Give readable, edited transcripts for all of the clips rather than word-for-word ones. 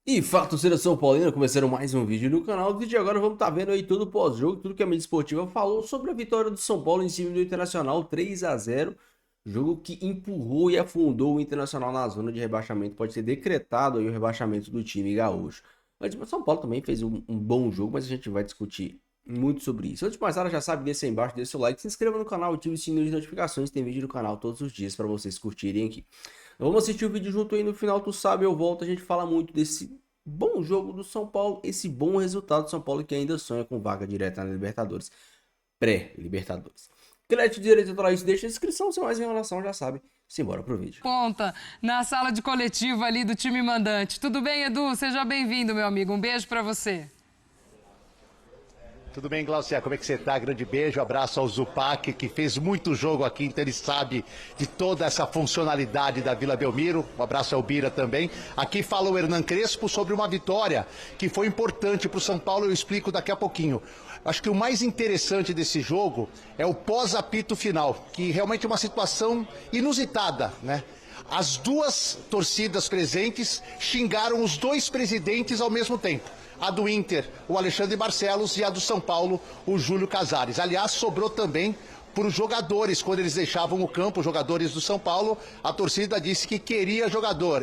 E fala, torcida São Paulina, começaram mais um vídeo no canal. No vídeo de agora vamos estar vendo aí todo o pós-jogo, tudo que a mídia esportiva falou sobre a vitória do São Paulo em cima do Internacional 3-0. Jogo que empurrou e afundou o Internacional na zona de rebaixamento. Pode ser decretado aí o rebaixamento do time gaúcho. Mas o São Paulo também fez um bom jogo, mas a gente vai discutir muito sobre isso. Antes de mais nada, já sabe, deixa aí embaixo, deixa seu like, se inscreva no canal, ative o sininho de notificações. Tem vídeo no canal todos os dias para vocês curtirem aqui. Então, vamos assistir o vídeo junto aí no final, tu sabe, eu volto, a gente fala muito desse bom jogo do São Paulo, esse bom resultado do São Paulo que ainda sonha com vaga direta na Libertadores, pré-Libertadores. Crédito de direitos autorais, deixa a inscrição, sem mais enrolação, já sabe. Simbora pro vídeo. Ponta, na sala de coletiva ali do time mandante. Tudo bem, Edu? Seja bem-vindo, meu amigo. Um beijo pra você. Tudo bem, Glaucia? Como é que você tá? Grande beijo, abraço ao Zupac, que fez muito jogo aqui, então ele sabe de toda essa funcionalidade da Vila Belmiro. Um abraço ao Bira também. Aqui fala o Hernan Crespo sobre uma vitória que foi importante para o São Paulo, eu explico daqui a pouquinho. Acho que o mais interessante desse jogo é o pós-apito final, que realmente é uma situação inusitada, né? As duas torcidas presentes xingaram os dois presidentes ao mesmo tempo. A do Inter, o Alexandre Barcelos, e a do São Paulo, o Júlio Casares. Aliás, sobrou também para os jogadores, quando eles deixavam o campo, os jogadores do São Paulo, a torcida disse que queria jogador.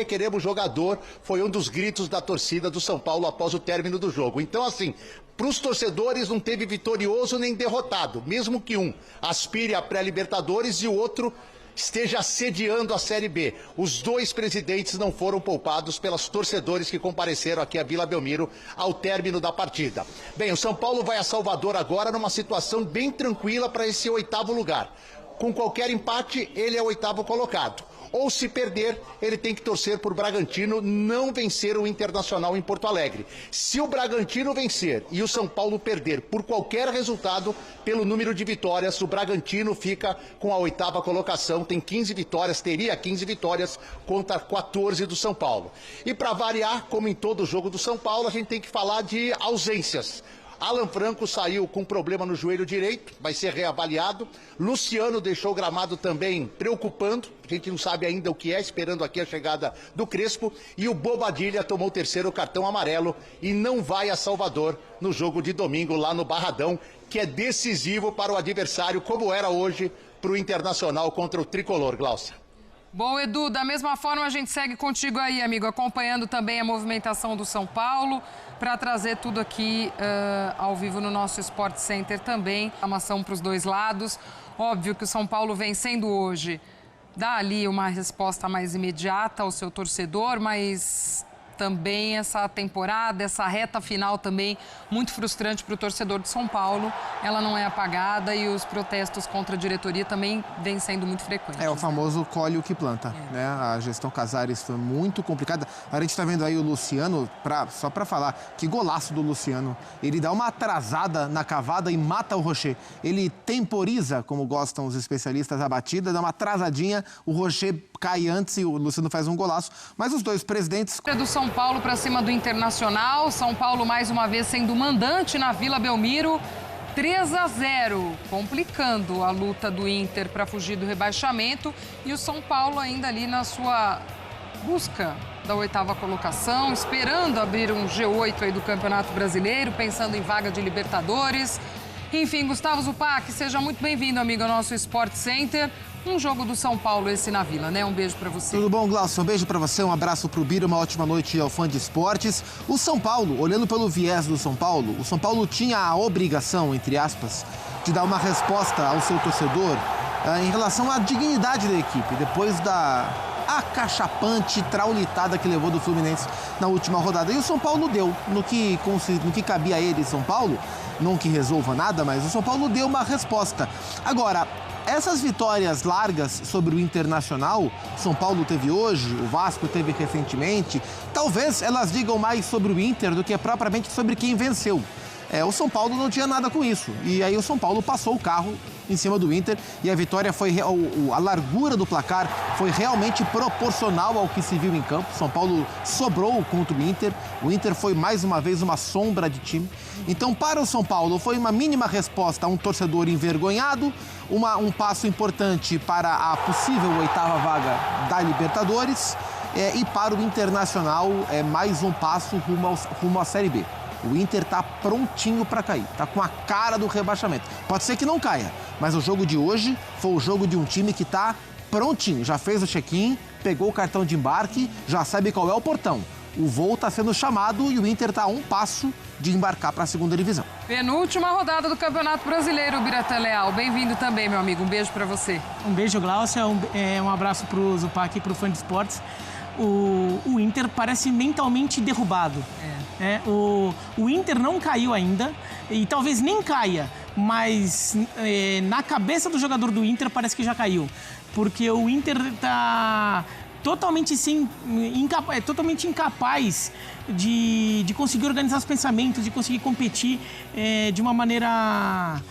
Queremos jogador, foi um dos gritos da torcida do São Paulo após o término do jogo. Então, assim, para os torcedores não teve vitorioso nem derrotado, mesmo que um aspire a pré-Libertadores e o outro esteja assediando a Série B. Os dois presidentes não foram poupados pelos torcedores que compareceram aqui à Vila Belmiro ao término da partida. Bem, o São Paulo vai a Salvador agora numa situação bem tranquila para esse oitavo lugar. Com qualquer empate, ele é o oitavo colocado. Ou se perder, ele tem que torcer por Bragantino não vencer o Internacional em Porto Alegre. Se o Bragantino vencer e o São Paulo perder por qualquer resultado, pelo número de vitórias, o Bragantino fica com a oitava colocação, tem 15 vitórias, teria 15 vitórias contra 14 do São Paulo. E para variar, como em todo jogo do São Paulo, a gente tem que falar de ausências. Alan Franco saiu com problema no joelho direito, vai ser reavaliado. Luciano deixou o gramado também preocupando, a gente não sabe ainda o que é, esperando aqui a chegada do Crespo. E o Bobadilha tomou o terceiro cartão amarelo e não vai a Salvador no jogo de domingo lá no Barradão, que é decisivo para o adversário, como era hoje para o Internacional contra o Tricolor, Glaucia. Bom, Edu, da mesma forma a gente segue contigo aí, amigo, acompanhando também a movimentação do São Paulo, para trazer tudo aqui ao vivo no nosso Sport Center também. Amação para os dois lados. Óbvio que o São Paulo vencendo hoje dá ali uma resposta mais imediata ao seu torcedor, mas também essa temporada, essa reta final também muito frustrante para o torcedor de São Paulo. Ela não é apagada e os protestos contra a diretoria também vêm sendo muito frequentes. É o famoso colhe o que planta, né? A gestão Casares foi muito complicada. A gente está vendo aí o Luciano, só para falar, que golaço do Luciano. Ele dá uma atrasada na cavada e mata o Rocher. Ele temporiza, como gostam os especialistas, a batida, dá uma atrasadinha, o Rocher cai antes e o Luciano faz um golaço. Mas os dois presidentes... Do São Paulo para cima do Internacional. São Paulo mais uma vez sendo mandante na Vila Belmiro. 3-0, complicando a luta do Inter para fugir do rebaixamento. E o São Paulo ainda ali na sua busca da oitava colocação, esperando abrir um G8 aí do Campeonato Brasileiro, pensando em vaga de Libertadores. Enfim, Gustavo Zupac, seja muito bem-vindo, amigo, ao nosso Sport Center. Um jogo do São Paulo esse na Vila, né? Um beijo pra você. Tudo bom, Glaucio? Um beijo pra você, um abraço pro Bira, uma ótima noite ao fã de esportes. O São Paulo, olhando pelo viés do São Paulo, o São Paulo tinha a obrigação, entre aspas, de dar uma resposta ao seu torcedor em relação à dignidade da equipe, depois da acachapante traulitada que levou do Fluminense na última rodada. E o São Paulo deu, no que cabia a ele, São Paulo, não que resolva nada, mas o São Paulo deu uma resposta. Agora, essas vitórias largas sobre o Internacional, São Paulo teve hoje, o Vasco teve recentemente, talvez elas digam mais sobre o Inter do que propriamente sobre quem venceu. O São Paulo não tinha nada com isso. E aí o São Paulo passou o carro em cima do Inter e a vitória foi... A largura do placar foi realmente proporcional ao que se viu em campo. São Paulo sobrou contra o Inter. O Inter foi mais uma vez uma sombra de time. Então, para o São Paulo, foi uma mínima resposta a um torcedor envergonhado, um passo importante para a possível oitava vaga da Libertadores. E para o Internacional, mais um passo rumo à Série B. O Inter está prontinho para cair, está com a cara do rebaixamento. Pode ser que não caia, mas o jogo de hoje foi o jogo de um time que está prontinho. Já fez o check-in, pegou o cartão de embarque, já sabe qual é o portão. O voo está sendo chamado e o Inter está a um passo de embarcar para a segunda divisão. Penúltima rodada do Campeonato Brasileiro, Biratan Leal. Bem-vindo também, meu amigo. Um beijo para você. Um beijo, Glaucia. Um abraço para o Zupac e para o Fã de Esportes. O Inter parece mentalmente derrubado. O Inter não caiu ainda e talvez nem caia, mas na cabeça do jogador do Inter parece que já caiu. Porque o Inter está totalmente incapaz de conseguir organizar os pensamentos, de conseguir competir de uma maneira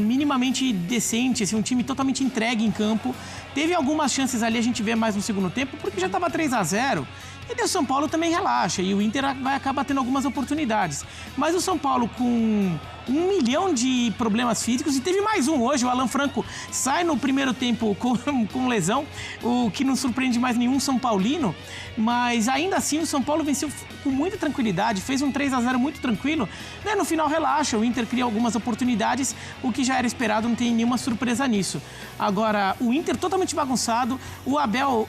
minimamente decente, assim, um time totalmente entregue em campo. Teve algumas chances ali, a gente vê mais no segundo tempo, porque já estava 3-0. E o São Paulo também relaxa, e o Inter vai acabar tendo algumas oportunidades. Mas o São Paulo com 1 milhão de problemas físicos, e teve mais um hoje, o Alan Franco sai no primeiro tempo com lesão, o que não surpreende mais nenhum São Paulino, mas ainda assim o São Paulo venceu com muita tranquilidade, fez um 3-0 muito tranquilo, né? No final relaxa, o Inter cria algumas oportunidades, o que já era esperado, não tem nenhuma surpresa nisso. Agora, o Inter totalmente bagunçado, o Abel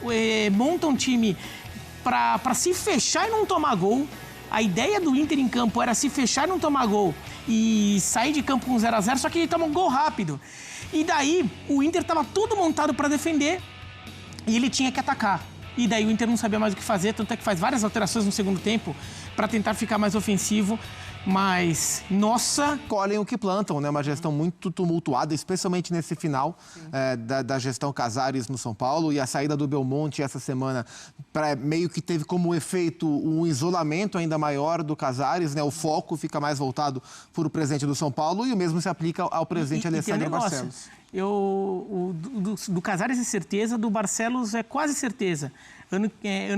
monta um time para se fechar e não tomar gol. A ideia do Inter em campo era se fechar e não tomar gol e sair de campo com 0-0, só que ele toma um gol rápido. E daí o Inter estava tudo montado para defender e ele tinha que atacar. E daí o Inter não sabia mais o que fazer, tanto é que faz várias alterações no segundo tempo para tentar ficar mais ofensivo. Mas, nossa... Colhem o que plantam, né? Uma gestão muito tumultuada, especialmente nesse final da gestão Casares no São Paulo. E a saída do Belmonte essa semana meio que teve como efeito um isolamento ainda maior do Casares, né? O foco fica mais voltado para o presidente do São Paulo e o mesmo se aplica ao presidente Alessandro Barcelos. Do Casares é certeza, do Barcelos é quase certeza. Ano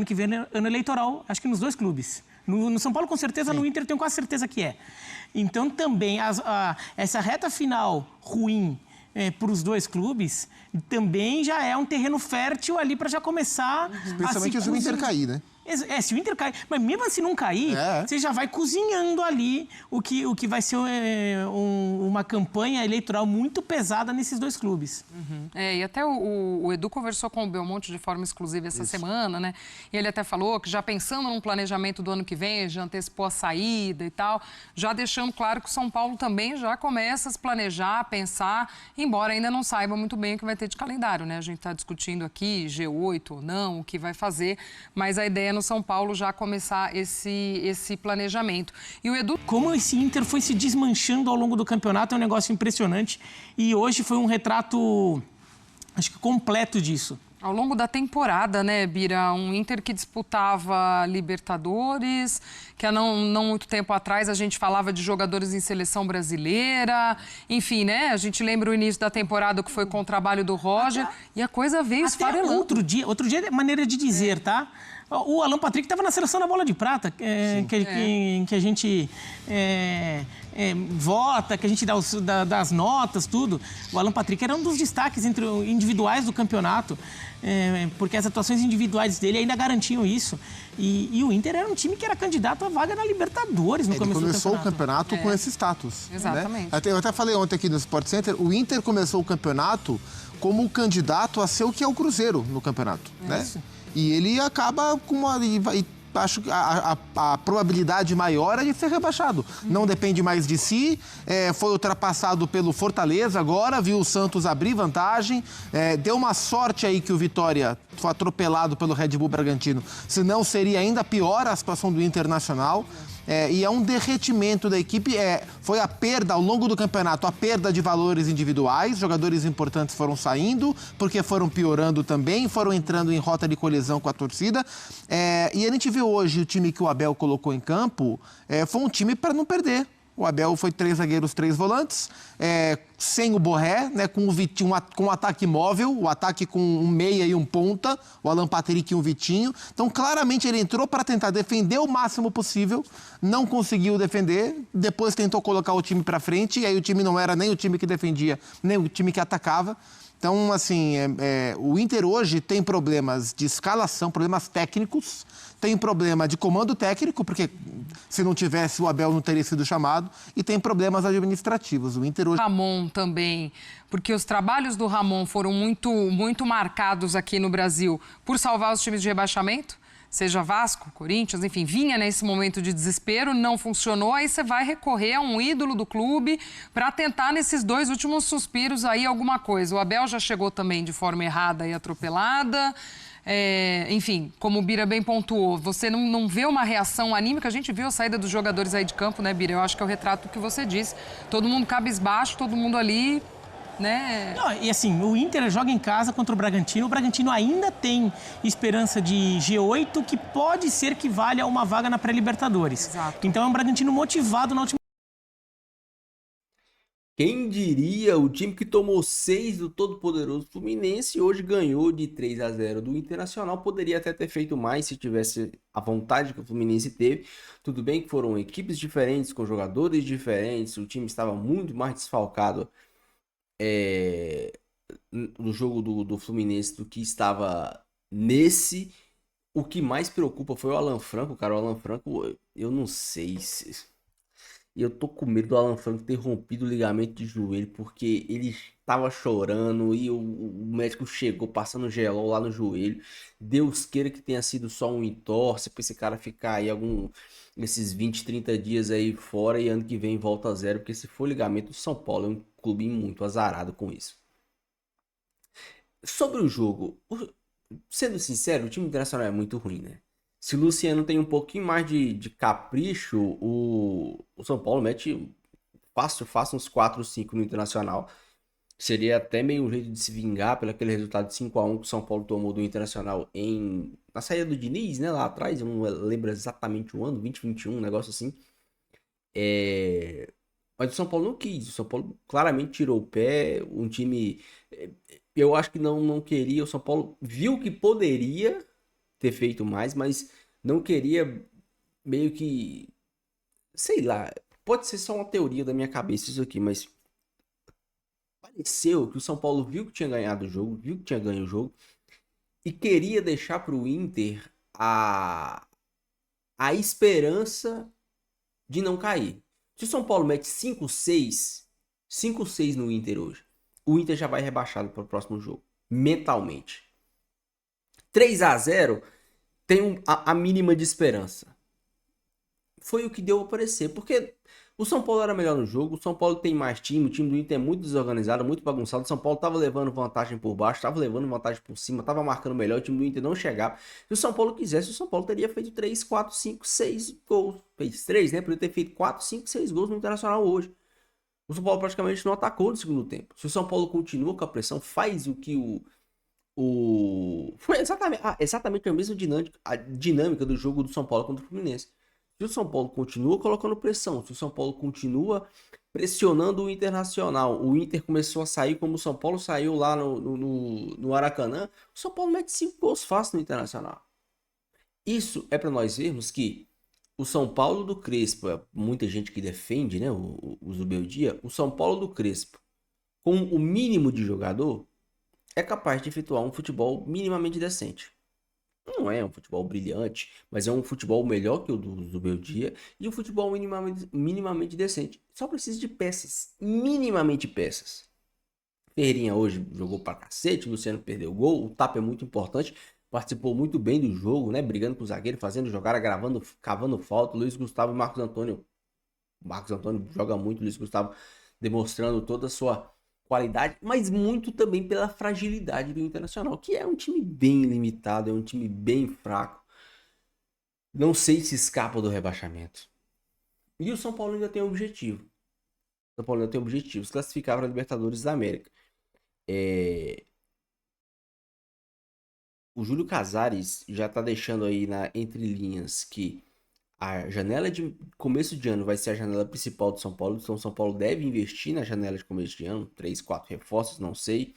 que vem é ano eleitoral, acho que nos dois clubes. No São Paulo, com certeza, sim. No Inter, tenho quase certeza que é. Então, também, essa reta final ruim para os dois clubes, também já é um terreno fértil ali para já começar... Especialmente se o Inter cair, né? Se o Inter cair, mas mesmo se não cair, você já vai cozinhando ali o que vai ser uma campanha eleitoral muito pesada nesses dois clubes. Uhum. E até o Edu conversou com o Belmonte de forma exclusiva essa semana, né? E ele até falou que já pensando num planejamento do ano que vem, já antecipou a saída e tal, já deixando claro que o São Paulo também já começa a se planejar, a pensar, embora ainda não saiba muito bem o que vai ter de calendário, né? A gente está discutindo aqui G8 ou não, o que vai fazer, mas a ideia no São Paulo já começar esse planejamento. E o Edu... Como esse Inter foi se desmanchando ao longo do campeonato é um negócio impressionante. E hoje foi um retrato, acho que completo disso. Ao longo da temporada, né, Bira? Um Inter que disputava Libertadores, que há não muito tempo atrás a gente falava de jogadores em seleção brasileira. Enfim, né? A gente lembra o início da temporada que foi com o trabalho do Roger e a coisa veio esfarelando. Outro dia é maneira de dizer, tá? O Alan Patrick estava na seleção da Bola de Prata, que a gente vota, que a gente dá as notas, tudo. O Alan Patrick era um dos destaques individuais do campeonato, porque as atuações individuais dele ainda garantiam isso. E o Inter era um time que era candidato à vaga na Libertadores no começo do campeonato. Ele começou o campeonato com esse status. Exatamente. Né? Eu até falei ontem aqui no Sport Center, o Inter começou o campeonato como candidato a ser o que é o Cruzeiro no campeonato. Né? E ele acaba com acho que a probabilidade maior é de ser rebaixado. Não depende mais de si, foi ultrapassado pelo Fortaleza agora, viu o Santos abrir vantagem, deu uma sorte aí que o Vitória foi atropelado pelo Red Bull Bragantino, senão seria ainda pior a situação do Internacional. E é um derretimento da equipe, foi a perda ao longo do campeonato, a perda de valores individuais, jogadores importantes foram saindo, porque foram piorando também, foram entrando em rota de colisão com a torcida, e a gente viu hoje o time que o Abel colocou em campo, foi um time para não perder. O Abel foi 3 zagueiros, 3 volantes, sem o Borré, né, com o Vitinho, com o ataque móvel, o ataque com um meia e um ponta, o Alan Patrick e um Vitinho. Então, claramente, ele entrou para tentar defender o máximo possível, não conseguiu defender, depois tentou colocar o time para frente, e aí o time não era nem o time que defendia, nem o time que atacava. Então, assim, o Inter hoje tem problemas de escalação, problemas técnicos, tem problema de comando técnico, porque se não tivesse o Abel não teria sido chamado, e tem problemas administrativos. O Inter hoje... Ramon também, porque os trabalhos do Ramon foram muito marcados aqui no Brasil por salvar os times de rebaixamento, seja Vasco, Corinthians, enfim, vinha nesse momento de desespero, não funcionou, aí você vai recorrer a um ídolo do clube para tentar nesses 2 últimos suspiros aí alguma coisa. O Abel já chegou também de forma errada e atropelada. Enfim, como o Bira bem pontuou, você não vê uma reação anímica. A gente viu a saída dos jogadores aí de campo, né, Bira? Eu acho que é o retrato do que você disse. Todo mundo cabisbaixo, todo mundo ali, né? Não, e assim, o Inter joga em casa contra o Bragantino ainda tem esperança de G8, que pode ser que valha uma vaga na pré-Libertadores. Exato. Então é um Bragantino motivado na última... Quem diria, o time que tomou 6 do todo-poderoso Fluminense hoje ganhou de 3-0 do Internacional. Poderia até ter feito mais se tivesse a vontade que o Fluminense teve. Tudo bem que foram equipes diferentes, com jogadores diferentes, o time estava muito mais desfalcado no jogo do Fluminense do que estava nesse. O que mais preocupa foi o Alan Franco, cara. O Alan Franco, eu não sei se... E eu tô com medo do Alan Franco ter rompido o ligamento de joelho, porque ele estava chorando e o médico chegou passando gelol lá no joelho. Deus queira que tenha sido só um entorse pra esse cara ficar aí esses 20, 30 dias aí fora e ano que vem volta a zero, porque se for ligamento, o São Paulo é um clube muito azarado com isso. Sobre o jogo, sendo sincero, o time internacional é muito ruim, né? Se o Luciano tem um pouquinho mais de capricho, o São Paulo mete fácil uns 4 ou 5 no Internacional. Seria até meio um jeito de se vingar pelo aquele resultado de 5-1 que o São Paulo tomou do Internacional na saída do Diniz, né? Lá atrás, eu não lembro exatamente o ano, 2021, um negócio assim. Mas o São Paulo não quis. O São Paulo claramente tirou o pé. Um time... Eu acho que não queria. O São Paulo viu que poderia ter feito mais, mas não queria meio que... Sei lá. Pode ser só uma teoria da minha cabeça isso aqui, mas... Pareceu que o São Paulo viu que tinha ganhado o jogo, viu que tinha ganho o jogo, e queria deixar para o Inter a esperança de não cair. Se o São Paulo mete 5-6 no Inter hoje, o Inter já vai rebaixado para o próximo jogo, mentalmente. 3-0 tem a mínima de esperança. Foi o que deu a parecer, porque o São Paulo era melhor no jogo, o São Paulo tem mais time, o time do Inter é muito desorganizado, muito bagunçado, o São Paulo tava levando vantagem por baixo, tava levando vantagem por cima, tava marcando melhor, o time do Inter não chegava. Se o São Paulo quisesse, o São Paulo teria feito 3, 4, 5, 6 gols. Fez 3, né? Podia ter feito 4, 5, 6 gols no Internacional hoje. O São Paulo praticamente não atacou no segundo tempo. Se o São Paulo continua com a pressão, faz o que foi exatamente a mesma dinâmica do jogo do São Paulo contra o Fluminense. Se o São Paulo continua colocando pressão, se o São Paulo continua pressionando o Internacional, o Inter começou a sair como o São Paulo saiu lá no Aracanã, o São Paulo mete 5 gols fácil no Internacional. Isso é para nós vermos que o São Paulo do Crespo, muita gente que defende, né, o Zubeldia, o São Paulo do Crespo, com o mínimo de jogador, é capaz de efetuar um futebol minimamente decente. Não é um futebol brilhante, mas é um futebol melhor que o do Zubeldia e um futebol minimamente decente. Só precisa de peças, minimamente peças. Ferreirinha hoje jogou pra cacete, o Luciano perdeu o gol, o Tapa é muito importante, participou muito bem do jogo, né? Brigando com o zagueiro, fazendo jogada, cavando falta. Luiz Gustavo e Marcos Antônio joga muito, Luiz Gustavo demonstrando toda a sua qualidade, mas muito também pela fragilidade do Internacional, que é um time bem limitado, é um time bem fraco. Não sei se escapa do rebaixamento. E o São Paulo ainda tem um objetivo. O São Paulo ainda tem um objetivo, se classificar para a Libertadores da América. O Júlio Casares já está deixando aí entre linhas que a janela de começo de ano vai ser a janela principal do São Paulo. Então, o São Paulo deve investir na janela de começo de ano. 3, 4 reforços, não sei.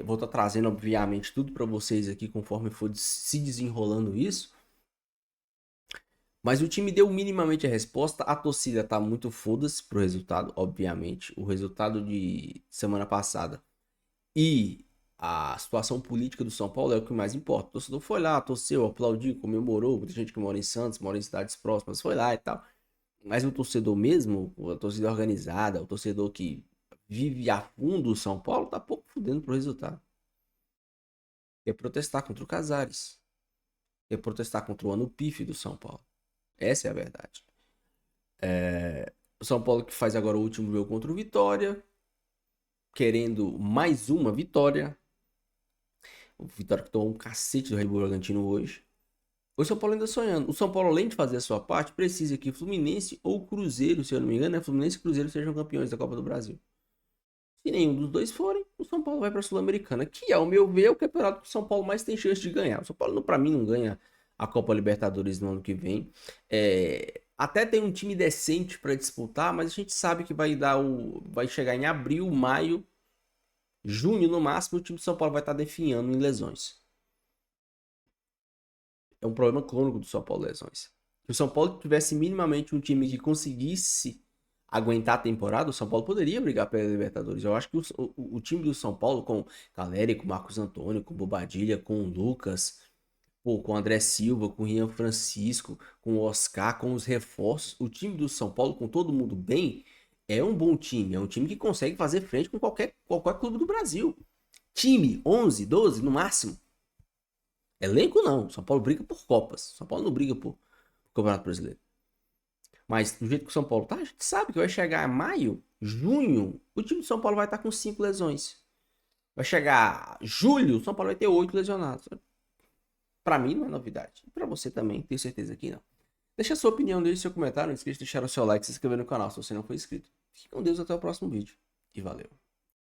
Vou estar trazendo, obviamente, tudo para vocês aqui conforme for se desenrolando isso. Mas o time deu minimamente a resposta. A torcida tá muito foda-se pro resultado, obviamente. O resultado de semana passada E a situação política do São Paulo é o que mais importa. O torcedor foi lá, torceu, aplaudiu, comemorou. Muita gente que mora em Santos, mora em cidades próximas, foi lá e tal. Mas o torcedor mesmo, a torcida organizada, o torcedor que vive a fundo o São Paulo, tá pouco fudendo pro resultado. Quer protestar contra o Casares. Quer protestar contra o ano pífio do São Paulo. Essa é a verdade. O São Paulo que faz agora o último jogo contra o Vitória, querendo mais uma vitória. O Vitória que tomou um cacete do Red Bull Bragantino hoje. O São Paulo ainda sonhando. O São Paulo, além de fazer a sua parte, precisa que Fluminense ou Cruzeiro, se eu não me engano, Fluminense e Cruzeiro sejam campeões da Copa do Brasil. Se nenhum dos dois forem, o São Paulo vai para a Sul-Americana, que, ao meu ver, é o campeonato que o São Paulo mais tem chance de ganhar. O São Paulo, para mim, não ganha a Copa Libertadores no ano que vem. Até tem um time decente para disputar, mas a gente sabe que vai chegar em abril, maio, junho no máximo, o time de São Paulo vai estar definhando em lesões. É um problema crônico do São Paulo, lesões. Se o São Paulo tivesse minimamente um time que conseguisse aguentar a temporada, o São Paulo poderia brigar pela Libertadores. Eu acho que o time do São Paulo, com Caleri, com Marcos Antônio, com Bobadilha, com o Lucas, com o André Silva, com o Rian Francisco, com o Oscar, com os reforços, o time do São Paulo, com todo mundo bem, é um bom time. É um time que consegue fazer frente com qualquer clube do Brasil. Time, 11, 12 no máximo. Elenco não. São Paulo briga por Copas. São Paulo não briga por Campeonato Brasileiro. Mas do jeito que o São Paulo tá, a gente sabe que vai chegar a maio, junho, o time do São Paulo vai estar com 5 lesões. Vai chegar a julho, o São Paulo vai ter 8 lesionados. Pra mim não é novidade. Pra você também, tenho certeza que não. Deixa a sua opinião, deixe seu comentário, não esqueça de deixar o seu like, se inscrever no canal se você não for inscrito. Fique com Deus, até o próximo vídeo. E valeu.